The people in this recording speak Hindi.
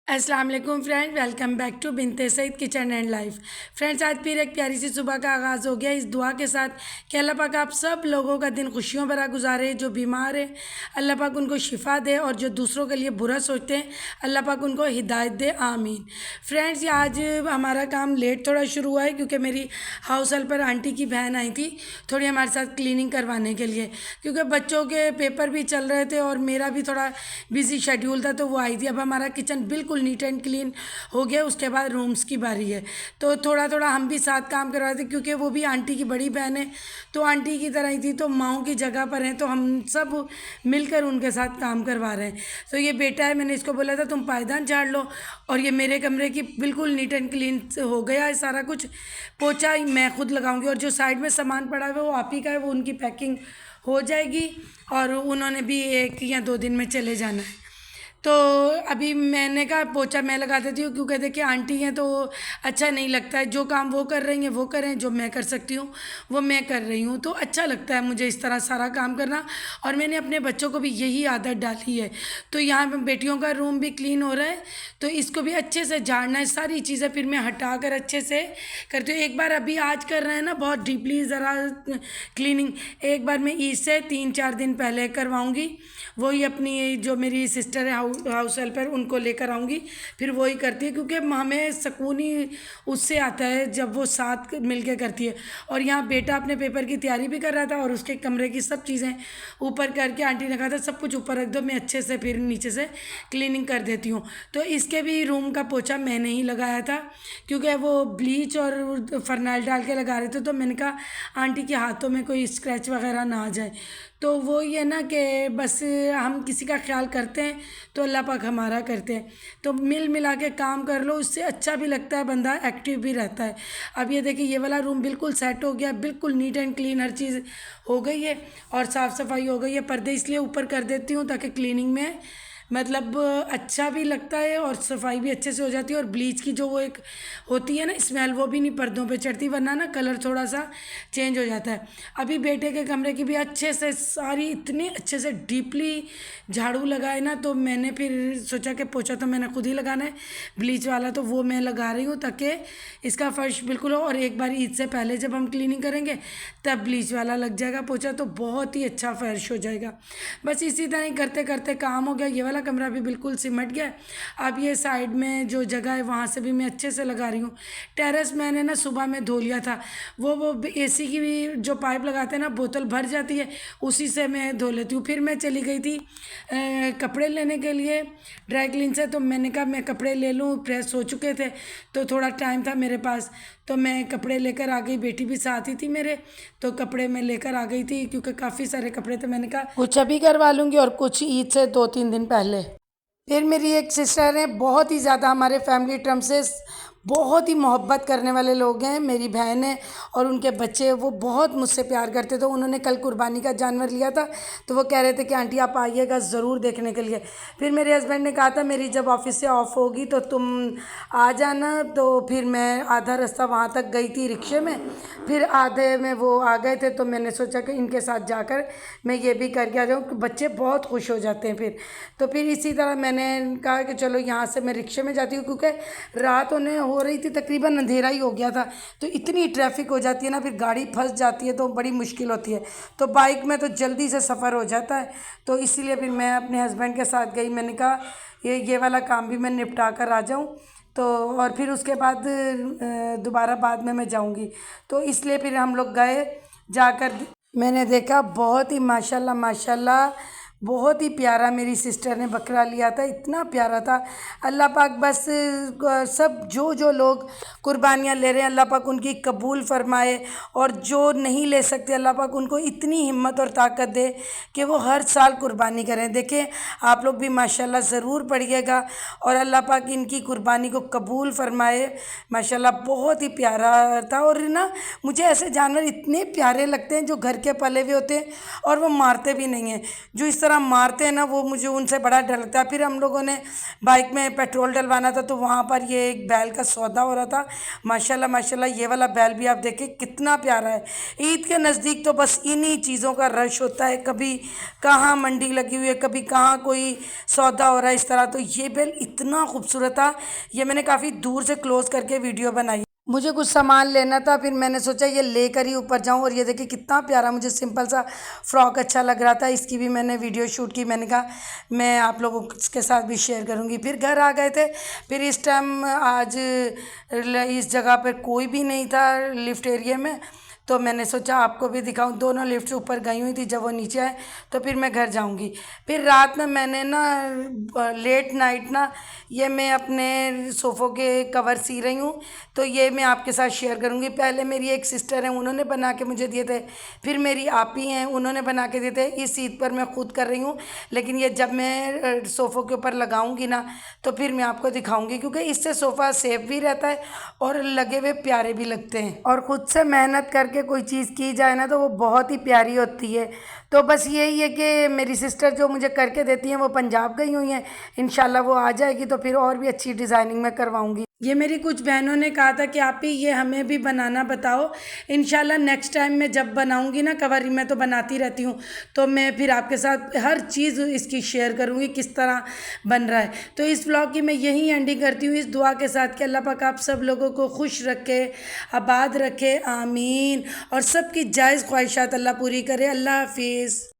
अस्सलाम वालेकुम friend, welcome back to Binte Saeed kitchen and life. Friends, आज फिर एक प्यारी सी सुबह का आगाज़ हो गया इस दुआ के साथ कि अल्लाह पाक आप सब लोगों का दिन खुशियों भरा गुजारे। जो बीमार है अल्लाह पाक उनको शिफा दे और जो दूसरों के लिए बुरा सोचते हैं अल्लाह पाक उनको हिदायत दे, आमीन। फ्रेंड्स, ये आज हमारा काम लेट थोड़ा शुरू हुआ है क्योंकि मेरी हाउस हेल्पर आंटी की बहन आई थी थोड़ी हमारे साथ क्लीनिंग करवाने के लिए, क्योंकि बच्चों के पेपर भी चल रहे थे और मेरा भी थोड़ा बिजी शेड्यूल था, तो वो आई थी। अब हमारा किचन बिल्कुल नीट एंड क्लीन हो गया। उसके बाद रूम्स की बारी है, तो थोड़ा थोड़ा हम भी साथ काम करवाते थे क्योंकि वो भी आंटी की बड़ी बहन है, तो आंटी की तरह ही थी, तो माओ की जगह पर हैं, तो हम सब मिलकर उनके साथ काम करवा रहे हैं। तो ये बेटा है, मैंने इसको बोला था तुम पायदान झाड़ लो, और ये मेरे कमरे की बिल्कुल नीट एंड क्लीन हो गया है सारा कुछ। पोछा मैं खुद लगाऊंगी और जो साइड में सामान पड़ा हुआ है वो आप ही का है, वो उनकी पैकिंग हो जाएगी और उन्होंने भी 1 या 2 दिन में चले जाना है। तो अभी मैंने कहा पोछा मैं लगा देती हूँ, क्योंकि देखिए आंटी हैं तो अच्छा नहीं लगता है। जो काम वो कर रही हैं वो करें, जो मैं कर सकती हूँ वो मैं कर रही हूँ, तो अच्छा लगता है मुझे इस तरह सारा काम करना। और मैंने अपने बच्चों को भी यही आदत डाली है। तो यहाँ पे बेटियों का रूम भी क्लीन हो रहा है, तो इसको भी अच्छे से झाड़ना है, सारी चीज़ें फिर मैं हटा कर अच्छे से करती हूँ। एक बार अभी आज कर रहे हैं ना बहुत डीपली ज़रा क्लीनिंग, एक बार मैं ईद से 3-4 दिन पहले करवाऊँगी। वही अपनी जो मेरी सिस्टर है हाउस हेल्पर उनको लेकर आऊँगी, फिर वही करती है, क्योंकि हमें सुकून ही उससे आता है जब वो साथ मिल के करती है। और यहाँ बेटा अपने पेपर की तैयारी भी कर रहा था और उसके कमरे की सब चीज़ें ऊपर करके आंटी ने कहा था सब कुछ ऊपर रख दो, मैं अच्छे से फिर नीचे से क्लीनिंग कर देती हूँ। तो इसके भी रूम का पोछा मैंने ही लगाया था, क्योंकि वो ब्लीच और फरनाइल डाल के लगा रहे थे, तो मैंने कहा आंटी के हाथों में कोई स्क्रैच वगैरह ना आ जाए। तो वो ये ना कि बस हम किसी का ख्याल करते हैं तो अल्लाह पाक हमारा करते हैं। तो मिल मिला के काम कर लो, उससे अच्छा भी लगता है, बंदा एक्टिव भी रहता है। अब ये देखिए ये वाला रूम बिल्कुल सेट हो गया, बिल्कुल नीट एंड क्लीन हर चीज़ हो गई है और साफ़ सफाई हो गई है। पर्दे इसलिए ऊपर कर देती हूँ ताकि क्लीनिंग में मतलब अच्छा भी लगता है और सफाई भी अच्छे से हो जाती है, और ब्लीच की जो वो एक होती है ना स्मेल, वो भी नहीं पर्दों पे चढ़ती, वरना ना कलर थोड़ा सा चेंज हो जाता है। अभी बेटे के कमरे की भी अच्छे से सारी इतने अच्छे से डीपली झाड़ू लगाए ना, तो मैंने फिर सोचा कि पोछा तो मैंने खुद ही लगाना है, ब्लीच वाला तो वो मैं लगा रही हूँ ताकि इसका फर्श बिल्कुल हो। और एक बार ईद से पहले जब हम क्लीनिंग करेंगे तब ब्लीच वाला लग जाएगा पोछा, तो बहुत ही अच्छा फर्श हो जाएगा। बस इसी तरह ही करते करते काम हो गया। ये वाला कमरा भी बिल्कुल सिमट गया। अब ये साइड में जो जगह है वहाँ से भी मैं अच्छे से लगा रही हूँ। टेरेस मैंने ना सुबह में धो लिया था, वो एसी की भी जो पाइप लगाते हैं ना, बोतल भर जाती है, उसी से मैं धो लेती हूँ। फिर मैं चली गई थी कपड़े लेने के लिए ड्राई क्लीन से, तो मैंने कहा मैं कपड़े ले लूँ, प्रेस हो चुके थे तो थोड़ा टाइम था मेरे पास, तो मैं कपड़े लेकर आ गई। बेटी भी साथ ही थी मेरे, तो कपड़े मैं लेकर आ गई थी क्योंकि काफ़ी सारे कपड़े थे। मैंने कहा कुछ अभी करवा लूँगी और कुछ ईद से 2-3 दिन पहले। फिर मेरी एक सिस्टर है, बहुत ही ज़्यादा हमारे फैमिली टर्म से बहुत ही मोहब्बत करने वाले लोग हैं, मेरी बहन है और उनके बच्चे, वो बहुत मुझसे प्यार करते। तो उन्होंने कल कुर्बानी का जानवर लिया था, तो वो कह रहे थे कि आंटी आप आइएगा ज़रूर देखने के लिए। फिर मेरे हस्बैंड ने कहा था मेरी जब ऑफिस से ऑफ होगी तो तुम आ जाना, तो फिर मैं आधा रास्ता वहाँ तक गई थी रिक्शे में, फिर आधे में वो आ गए थे, तो मैंने सोचा कि इनके साथ जाकर मैं ये भी करके आ जाऊँ, बच्चे बहुत खुश हो जाते हैं फिर। तो फिर इसी तरह मैंने कहा कि चलो यहाँ से मैं रिक्शे में जाती हूँ, क्योंकि रात होने हो रही थी, तकरीबन अंधेरा ही हो गया था, तो इतनी ट्रैफिक हो जाती है ना, फिर गाड़ी फंस जाती है तो बड़ी मुश्किल होती है। तो बाइक में तो जल्दी से सफ़र हो जाता है, तो इसीलिए फिर मैं अपने हस्बैंड के साथ गई। मैंने कहा ये वाला काम भी मैं निपटा कर आ जाऊँ, तो और फिर उसके बाद दोबारा बाद में मैं जाऊँगी, तो इसलिए फिर हम लोग गए। जाकर मैंने देखा बहुत ही माशाल्लाह माशाल्लाह बहुत ही प्यारा मेरी सिस्टर ने बकरा लिया था, इतना प्यारा था। अल्लाह पाक बस सब जो जो लोग कुर्बानियाँ ले रहे हैं अल्लाह पाक उनकी कबूल फरमाए, और जो नहीं ले सकते अल्लाह पाक उनको इतनी हिम्मत और ताकत दे कि वो हर साल कुर्बानी करें। देखें आप लोग भी माशाल्लाह ज़रूर पढ़िएगा और अल्लाह पाक इनकी कुर्बानी को कबूल फरमाए। माशाल्लाह बहुत ही प्यारा था। और ना मुझे ऐसे जानवर इतने प्यारे लगते हैं जो घर के पले हुए होते हैं और वो मारते भी नहीं हैं। जो इस तरह तरह मारते हैं ना, वो मुझे उनसे बड़ा डर लगता है। फिर हम लोगों ने बाइक में पेट्रोल डलवाना था, तो वहाँ पर ये एक बैल का सौदा हो रहा था। माशाल्लाह माशाल्लाह, ये वाला बैल भी आप देखिए कितना प्यारा है। ईद के नज़दीक तो बस इन्हीं चीज़ों का रश होता है, कभी कहाँ मंडी लगी हुई है, कभी कहाँ कोई सौदा हो रहा है इस तरह। तो ये बैल इतना खूबसूरत था, ये मैंने काफ़ी दूर से क्लोज़ करके वीडियो बनाई। मुझे कुछ सामान लेना था, फिर मैंने सोचा ये लेकर ही ऊपर जाऊं। और ये देखिए कितना प्यारा, मुझे सिंपल सा फ्रॉक अच्छा लग रहा था, इसकी भी मैंने वीडियो शूट की। मैंने कहा मैं आप लोगों के साथ भी शेयर करूंगी। फिर घर आ गए थे। फिर इस टाइम आज इस जगह पर कोई भी नहीं था लिफ्ट एरिया में, तो मैंने सोचा आपको भी दिखाऊं। दोनों लिफ्ट ऊपर गई हुई थी, जब वो नीचे आए तो फिर मैं घर जाऊंगी। फिर रात में मैंने ना लेट नाइट ना ये मैं अपने सोफ़ों के कवर सी रही हूँ, तो ये मैं आपके साथ शेयर करूँगी। पहले मेरी एक सिस्टर है, उन्होंने बना के मुझे दिए थे। फिर मेरी आपी हैं, उन्होंने बना के दिए थे। इस ईद पर मैं खुद कर रही हूँ, लेकिन ये जब मैं सोफ़ों के ऊपर लगाऊंगी ना तो फिर मैं आपको दिखाऊंगी, क्योंकि इससे सोफ़ा सेफ भी रहता है और लगे हुए प्यारे भी लगते हैं। और ख़ुद से मेहनत करके कोई चीज़ की जाए ना तो वो बहुत ही प्यारी होती है। तो बस यही है कि मेरी सिस्टर जो मुझे करके देती हैं वो पंजाब गई हुई हैं, इंशाल्लाह वो आ जाएगी तो फिर और भी अच्छी डिज़ाइनिंग में करवाऊंगी। ये मेरी कुछ बहनों ने कहा था कि आप ही ये हमें भी बनाना बताओ। इंशाल्लाह नेक्स्ट टाइम मैं जब बनाऊंगी ना कवर, मैं तो बनाती रहती हूँ, तो मैं फिर आपके साथ हर चीज़ इसकी शेयर करूँगी किस तरह बन रहा है। तो इस व्लॉग की मैं यही एंडिंग करती हूँ, इस दुआ के साथ कि अल्लाह पाक आप सब लोगों को खुश रखे, आबाद रखे, आमीन। और सबकी जायज़ ख्वाहिशात अल्लाह पूरी करे। अल्लाह हाफिज़।